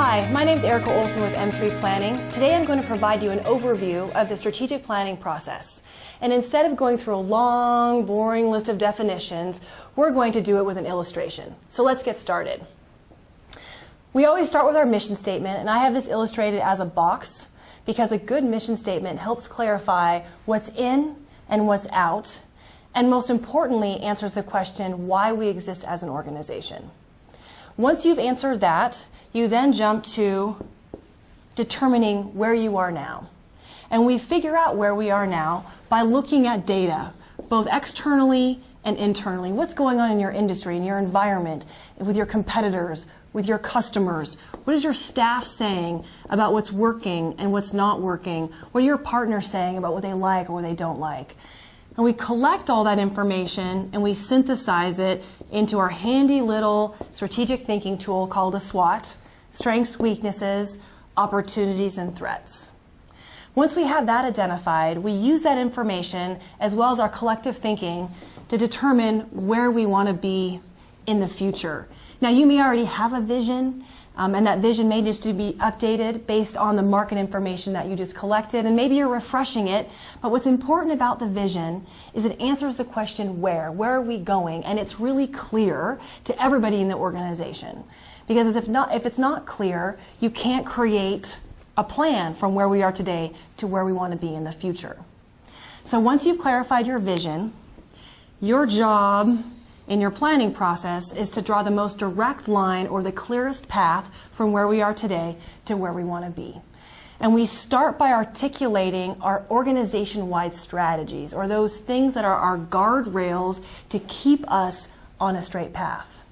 Hi, my name is Erica Olson with M3 Planning. Today I'm going to provide you an overview of the strategic planning process. And instead of going through a long, boring list of definitions, we're going to do it with an illustration. So let's get started. We always start with our mission statement, and I have this illustrated as a box because a good mission statement helps clarify what's in and what's out, and most importantly, answers the question why we exist as an organization. Once you've answered that, you then jump to determining where you are now. And we figure out where we are now by looking at data, both externally and internally. What's going on in your industry, in your environment, with your competitors, with your customers? What is your staff saying about what's working and what's not working? What are your partners saying about what they like or what they don't like? And we collect all that information and we synthesize it into our handy little strategic thinking tool called a SWOT: strengths, weaknesses, opportunities, and threats. Once we have that identified, we use that information as well as our collective thinking to determine where we want to be in the future. Now, you may already have a vision, and that vision may just be updated based on the market information that you just collected, and maybe you're refreshing it. But what's important about the vision is it answers the question where are we going, and it's really clear to everybody in the organization. Because if it's not clear, you can't create a plan from where we are today to where we want to be in the future. So once you've clarified your vision, your job in your planning process is to draw the most direct line or the clearest path from where we are today to where we want to be. And we start by articulating our organization-wide strategies, or those things that are our guardrails to keep us on a straight path.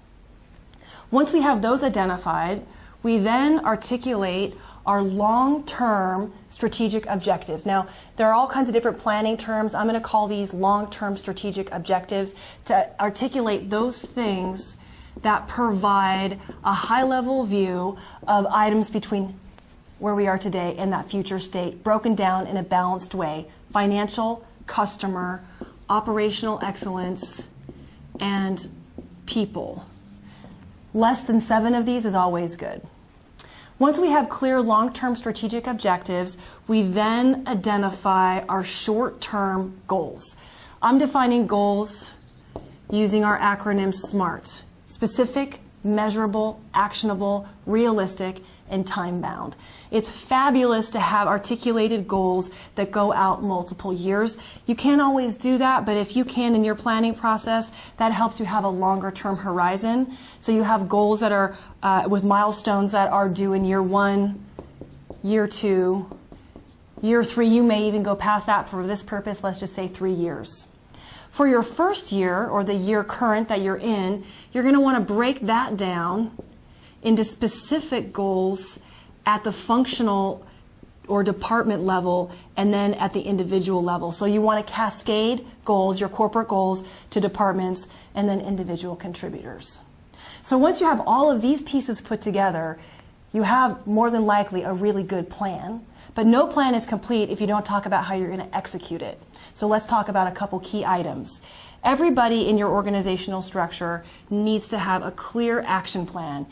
Once we have those identified, we then articulate our long-term strategic objectives. Now, there are all kinds of different planning terms. I'm going to call these long-term strategic objectives to articulate those things that provide a high-level view of items between where we are today and that future state, broken down in a balanced way: financial, customer, operational excellence, and people. Less than 7 of these is always good. Once we have clear long-term strategic objectives, we then identify our short-term goals. I'm defining goals using our acronym SMART: specific, measurable, actionable, realistic, and time-bound. It's fabulous to have articulated goals that go out multiple years. You can't always do that, but if you can in your planning process, that helps you have a longer-term horizon. So you have goals that are with milestones that are due in year 1, year 2, year 3. You may even go past that for this purpose, let's just say 3 years. For your first year, or the year current that you're in, you're going to want to break that down into specific goals at the functional or department level, and then at the individual level. So you want to cascade goals, your corporate goals, to departments and then individual contributors. So once you have all of these pieces put together, you have more than likely a really good plan. But no plan is complete if you don't talk about how you're going to execute it. So let's talk about a couple key items. Everybody in your organizational structure needs to have a clear action plan.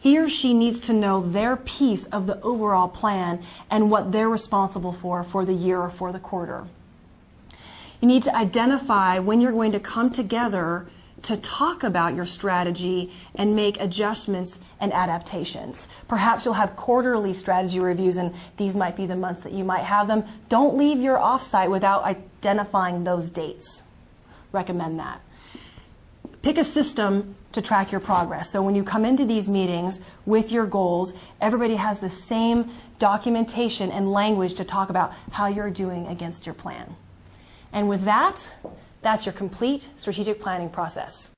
He or she needs to know their piece of the overall plan and what they're responsible for the year or for the quarter. You need to identify when you're going to come together to talk about your strategy and make adjustments and adaptations. Perhaps you'll have quarterly strategy reviews, and these might be the months that you might have them. Don't leave your offsite without identifying those dates. Recommend that. Pick a system to track your progress. So when you come into these meetings with your goals, everybody has the same documentation and language to talk about how you're doing against your plan. And with that, that's your complete strategic planning process.